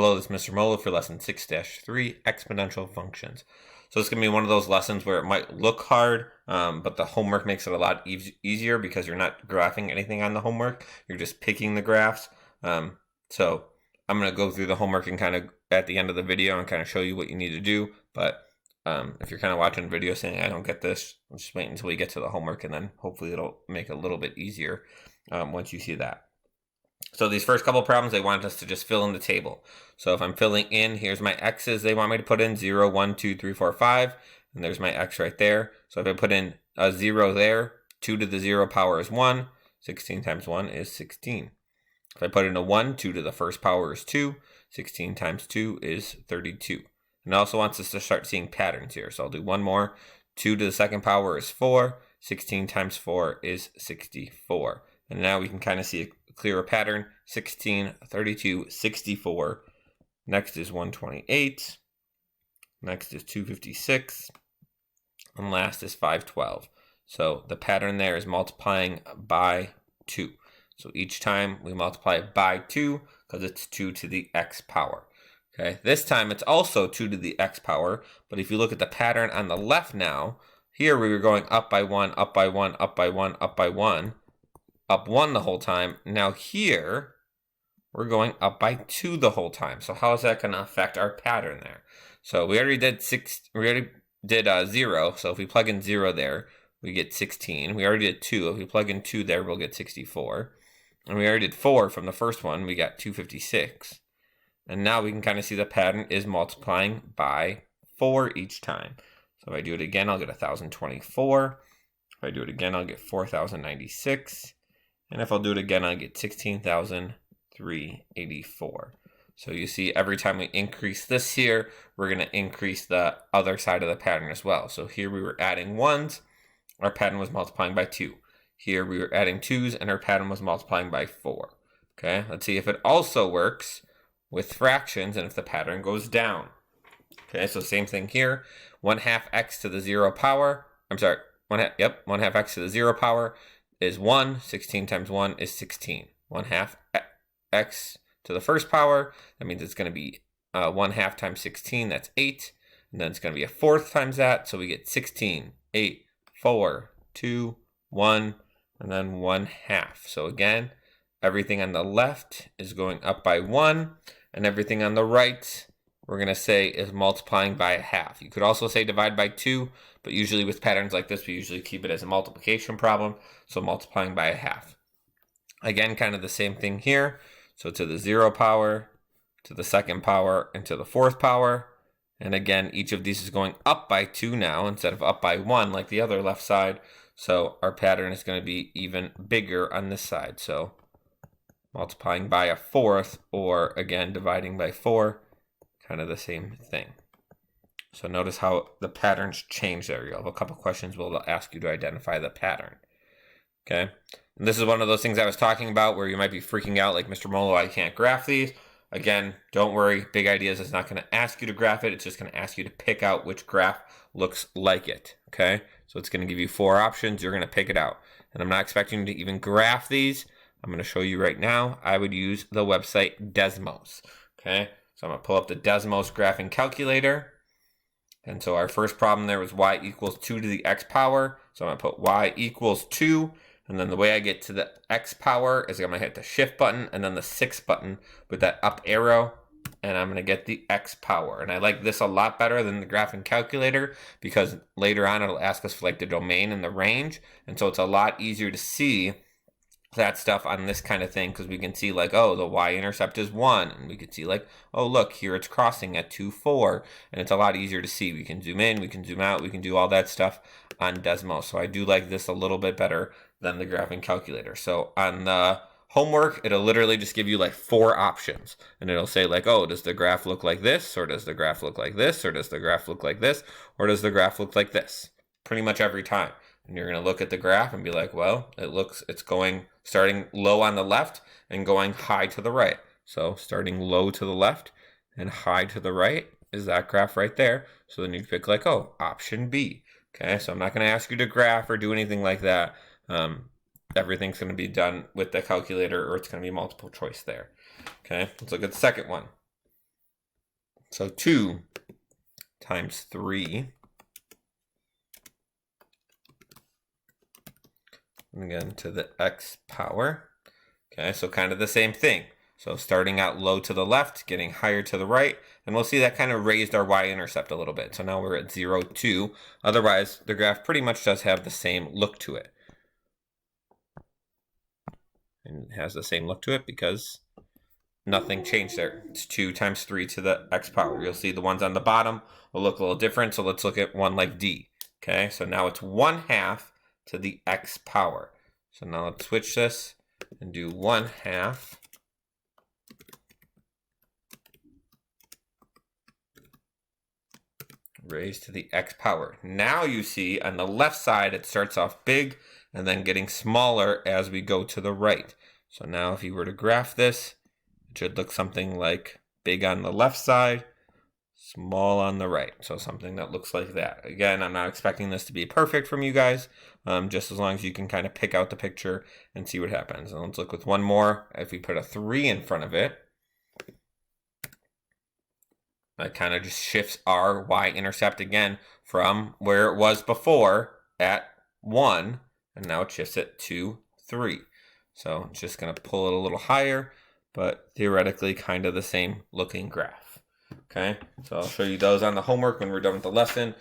Hello, this is Mr. Molo for lesson 6-3, exponential functions. So it's going to be one of those lessons where it might look hard, but the homework makes it a lot easier because you're not graphing anything on the homework. You're just picking the graphs. So I'm going to go through the homework and kind of at the end of the video and kind of show you what you need to do. But if you're kind of watching the video saying, I don't get this, just wait until we get to the homework and then hopefully it'll make it a little bit easier once you see that. So these first couple problems, they want us to just fill in the table. So if I'm filling in, here's my x's they want me to put in, 0, 1, 2, 3, 4, 5. And there's my x right there. So if I put in a 0 there, 2 to the 0 power is 1. 16 times 1 is 16. If I put in a 1, 2 to the first power is 2. 16 times 2 is 32. And it also wants us to start seeing patterns here. So I'll do one more. 2 to the second power is 4. 16 times 4 is 64. And now we can kind of see a clearer pattern. 16, 32, 64. Next is 128. Next is 256. And last is 512. So the pattern there is multiplying by 2. So each time we multiply it by 2 because it's 2 to the x power. Okay, this time it's also 2 to the x power. But if you look at the pattern on the left now, here we were going up by 1, up by 1, up by 1, up by 1. Up 1 the whole time. Now here, we're going up by 2 the whole time. So how is that going to affect our pattern there? So we already did 0. So if we plug in 0 there, we get 16. We already did 2. If we plug in 2 there, we'll get 64. And we already did 4 from the first one. We got 256. And now we can kind of see the pattern is multiplying by 4 each time. So if I do it again, I'll get 1,024. If I do it again, I'll get 4,096. And if I'll do it again, I'll get 16,384. So you see every time we increase this here, we're going to increase the other side of the pattern as well. So here we were adding 1s, our pattern was multiplying by 2. Here we were adding 2s and our pattern was multiplying by 4. Okay, let's see if it also works with fractions and if the pattern goes down. Okay, so same thing here. 1/2 x to the 0 power. I'm sorry, 1/2 x to the 0 power is 1. 16 times 1 is 16. 1/2 x to the first power. That means it's going to be 1/2 times 16. That's 8. And then it's going to be a 4th times that. So we get 16, 8, 4, 2, 1, and then 1/2. So again, everything on the left is going up by 1. And everything on the right, we're going to say is multiplying by 1/2. You could also say divide by 2, but usually with patterns like this, we usually keep it as a multiplication problem. So multiplying by 1/2. Again, kind of the same thing here. So to the 0 power, to the second power, and to the 4th power. And again, each of these is going up by 2 now instead of up by 1 like the other left side. So our pattern is going to be even bigger on this side. So multiplying by 1/4 or again dividing by 4, kind of the same thing. So notice how the patterns change there. You'll have a couple questions we'll ask you to identify the pattern. Okay, and this is one of those things I was talking about where you might be freaking out like, Mr. Molo, I can't graph these. Again, don't worry, Big Ideas is not going to ask you to graph it. It's just going to ask you to pick out which graph looks like it. Okay, so it's going to give you 4 options. You're going to pick it out. And I'm not expecting you to even graph these. I'm going to show you right now. I would use the website Desmos. Okay, so I'm going to pull up the Desmos graphing calculator. And so our first problem there was y equals 2 to the x power. So I'm going to put y equals 2. And then the way I get to the x power is I'm going to hit the shift button and then the 6 button with that up arrow. And I'm going to get the x power. And I like this a lot better than the graphing calculator because later on it'll ask us for like the domain and the range. And so it's a lot easier to see that stuff on this kind of thing because we can see like, oh, the y-intercept is 1. And we can see like, oh, look, here it's crossing at 2, 4. And it's a lot easier to see. We can zoom in, we can zoom out, we can do all that stuff on Desmos. So I do like this a little bit better than the graphing calculator. So on the homework, it'll literally just give you like 4 options. And it'll say like, oh, does the graph look like this? Or does the graph look like this? Or does the graph look like this? Or does the graph look like this? Pretty much every time. And you're going to look at the graph and be like, well, it's going starting low on the left and going high to the right. So starting low to the left and high to the right is that graph right there. So then you pick like, oh, option B. Okay, so I'm not going to ask you to graph or do anything like that. Everything's going to be done with the calculator or it's going to be multiple choice there. Okay, let's look at the second one. So 2 times 3. And again, to the x power. Okay, so kind of the same thing. So starting out low to the left, getting higher to the right, and we'll see that kind of raised our y-intercept a little bit. So now we're at 0, 2. Otherwise, the graph pretty much does have the same look to it. And it has the same look to it because nothing changed there. It's 2 times 3 to the x power. You'll see the ones on the bottom will look a little different. So let's look at one like d. Okay, so now it's 1/2 to the x power. So now let's switch this and do 1/2 raised to the x power. Now you see on the left side it starts off big and then getting smaller as we go to the right. So now if you were to graph this, it should look something like big on the left side, small on the right. So something that looks like that. Again, I'm not expecting this to be perfect from you guys, just as long as you can kind of pick out the picture and see what happens. And let's look with one more. If we put a 3 in front of it, that kind of just shifts our y-intercept again from where it was before at 1, and now it shifts it to 3. So it's just going to pull it a little higher, but theoretically kind of the same looking graph. Okay, so I'll show you those on the homework when we're done with the lesson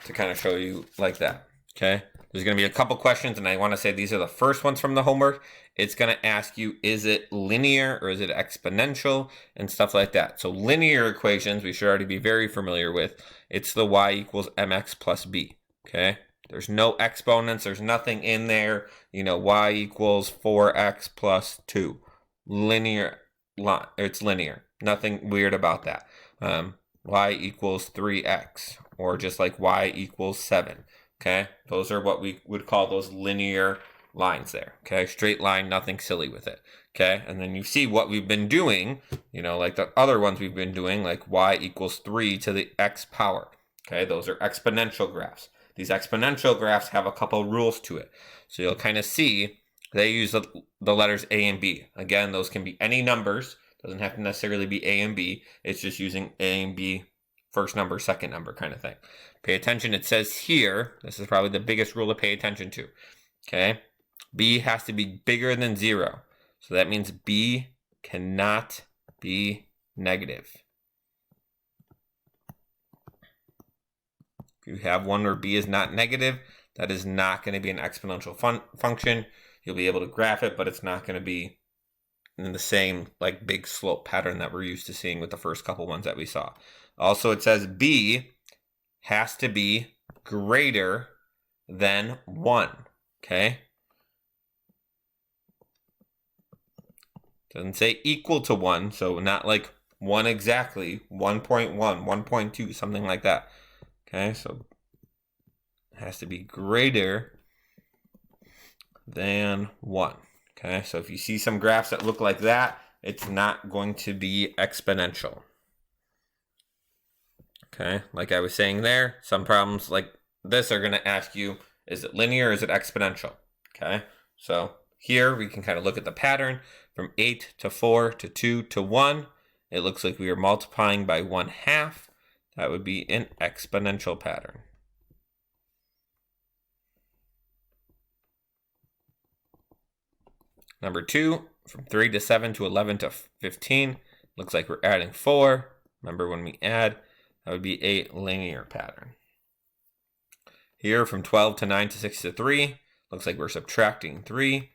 to kind of show you like that. Okay, there's going to be a couple questions, and I want to say these are the first ones from the homework. It's going to ask you, is it linear or is it exponential and stuff like that. So linear equations, we should already be very familiar with. It's the y equals mx plus b. Okay, there's no exponents. There's nothing in there. You know, y equals 4x plus 2. Linear, it's linear. Nothing weird about that. Y equals 3x, or just like y equals 7. Okay, those are what we would call those linear lines there. Okay, straight line, nothing silly with it. Okay, and then you see what we've been doing, you know, like the other ones we've been doing, like y equals 3 to the x power. Okay, those are exponential graphs. These exponential graphs have a couple rules to it. So you'll kind of see they use the letters a and b. Again, those can be any numbers. Doesn't have to necessarily be a and b. It's just using a and b, first number, second number kind of thing. Pay attention. It says here, this is probably the biggest rule to pay attention to. Okay, b has to be bigger than 0. So that means b cannot be negative. If you have one where b is not negative, that is not going to be an exponential function. You'll be able to graph it, but it's not going to be in the same like big slope pattern that we're used to seeing with the first couple ones that we saw. Also, it says b has to be greater than 1. Okay? Doesn't say equal to 1, so not like 1 exactly, 1.1, 1.2, something like that. Okay, so it has to be greater than 1. Okay, so if you see some graphs that look like that, it's not going to be exponential. Okay, like I was saying there, some problems like this are going to ask you, is it linear or is it exponential? Okay, so here we can kind of look at the pattern from 8 to 4 to 2 to 1. It looks like we are multiplying by 1/2. That would be an exponential pattern. Number 2, from 3 to 7 to 11 to 15. Looks like we're adding 4. Remember when we add, that would be a linear pattern. Here from 12 to 9 to 6 to 3, looks like we're subtracting 3.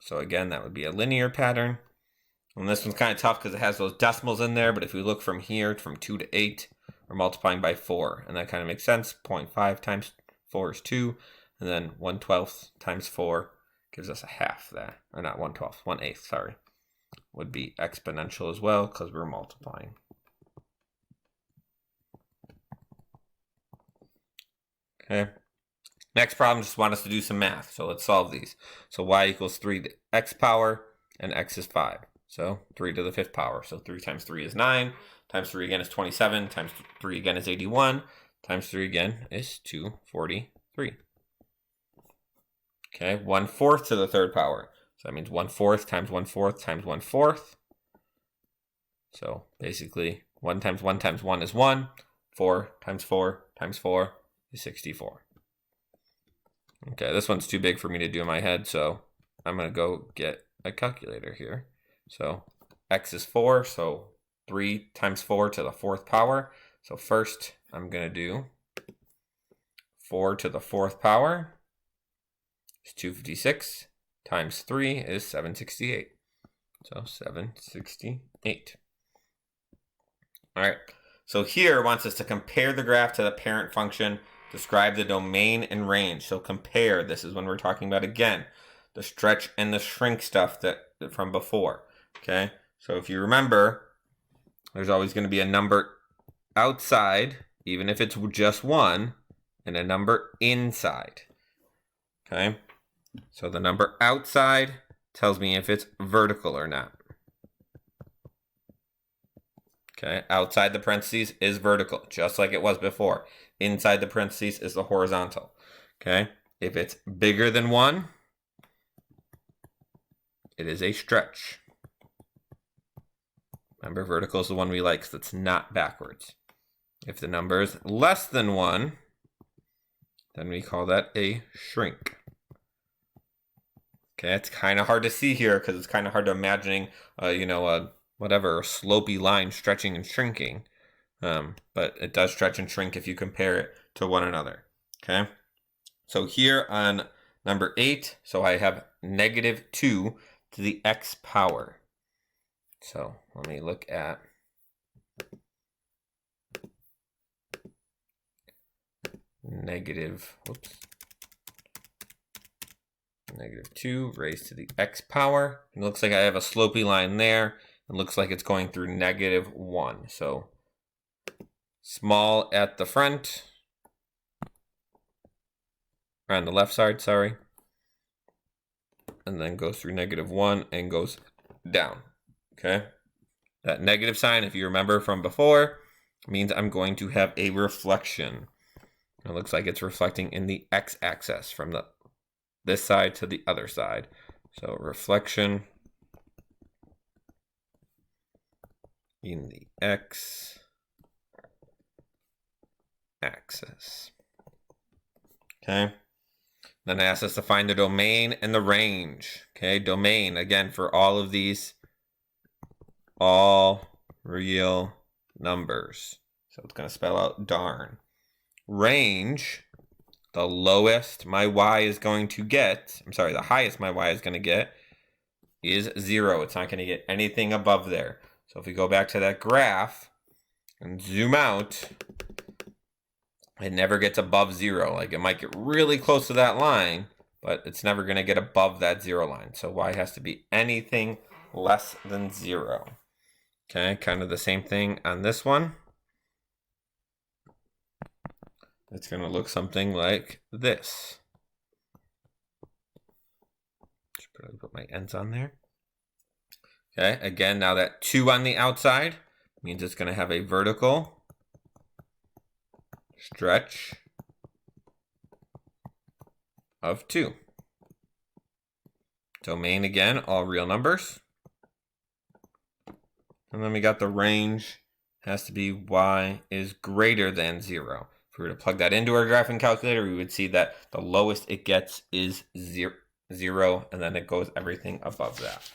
So again, that would be a linear pattern. And this one's kind of tough because it has those decimals in there, but if we look from here, from 2 to 8, we're multiplying by 4. And that kind of makes sense. 0.5 times 4 is 2. And then 1/12 times 4 gives us a half there. Or not 1/12, 1/8, sorry. Would be exponential as well because we're multiplying. Okay. Next problem just want us to do some math. So let's solve these. So y equals 3 to x power and x is 5. So 3 to the 5th power. So 3 times 3 is 9. Times 3 again is 27. Times 3 again is 81. Times 3 again is 243. Okay, 1/4 to the 3rd power. So that means 1/4 times 1/4 times 1/4. So basically 1 times 1 times 1 is 1. 4 times 4 times 4 is 64. Okay, this one's too big for me to do in my head, so I'm going to go get a calculator here. So x is 4, so 3 times 4 to the 4th power. So first I'm going to do 4 to the 4th power is 256 times 3 is 768. So 768. All right, so here it wants us to compare the graph to the parent function, describe the domain and range. So compare, this is when we're talking about, again, the stretch and the shrink stuff that from before, okay? So if you remember, there's always going to be a number outside, even if it's just 1, and a number inside, okay? So the number outside tells me if it's vertical or not. Okay, outside the parentheses is vertical, just like it was before. Inside the parentheses is the horizontal. Okay, if it's bigger than 1, it is a stretch. Remember, vertical is the one we like, so it's not backwards. If the number is less than 1, then we call that a shrink. Okay, it's kind of hard to see here because it's kind of hard to imagining, whatever, a slopey line stretching and shrinking. But it does stretch and shrink if you compare it to one another. Okay, so here on number 8, so I have -2 to the x power. So let me look at -2 raised to the x power. It looks like I have a slopey line there. It looks like it's going through -1. So small at the front, or on the left side, sorry. And then goes through -1 and goes down. Okay. That negative sign, if you remember from before, means I'm going to have a reflection. It looks like it's reflecting in the x-axis from this side to the other side. So reflection in the x-axis. Okay. Then it asks us to find the domain and the range. Okay, domain, again, for all of these, all real numbers. So it's going to spell out darn. Range, the lowest my y is going to get, the highest my y is going to get is 0. It's not going to get anything above there. So if we go back to that graph and zoom out, it never gets above 0. Like, it might get really close to that line, but it's never going to get above that 0 line. So y has to be anything less than 0. Okay, kind of the same thing on this one. It's going to look something like this. Should probably put my ends on there. Okay, again, now that 2 on the outside means it's going to have a vertical stretch of 2. Domain, again, all real numbers. And then we got the range has to be y is greater than 0. If we were to plug that into our graphing calculator, we would see that the lowest it gets is 0, and then it goes everything above that.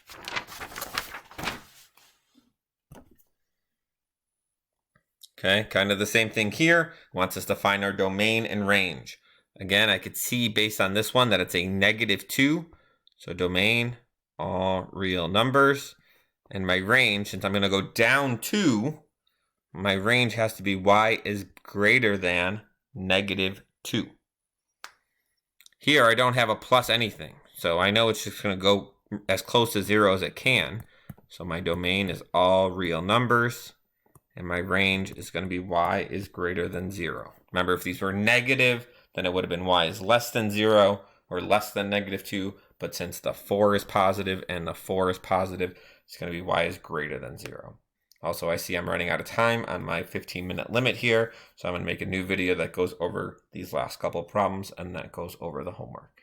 Okay, kind of the same thing here. It wants us to find our domain and range. Again, I could see based on this one that it's a -2. So domain, all real numbers. And my range, since I'm going to go down 2, my range has to be y is greater than -2. Here, I don't have a plus anything. So I know it's just going to go as close to 0 as it can. So my domain is all real numbers. And my range is going to be y is greater than 0. Remember, if these were negative, then it would have been y is less than 0 or less than -2. But since the 4 is positive and the 4 is positive, it's going to be y is greater than 0. Also, I see I'm running out of time on my 15-minute limit here. So I'm going to make a new video that goes over these last couple problems and that goes over the homework.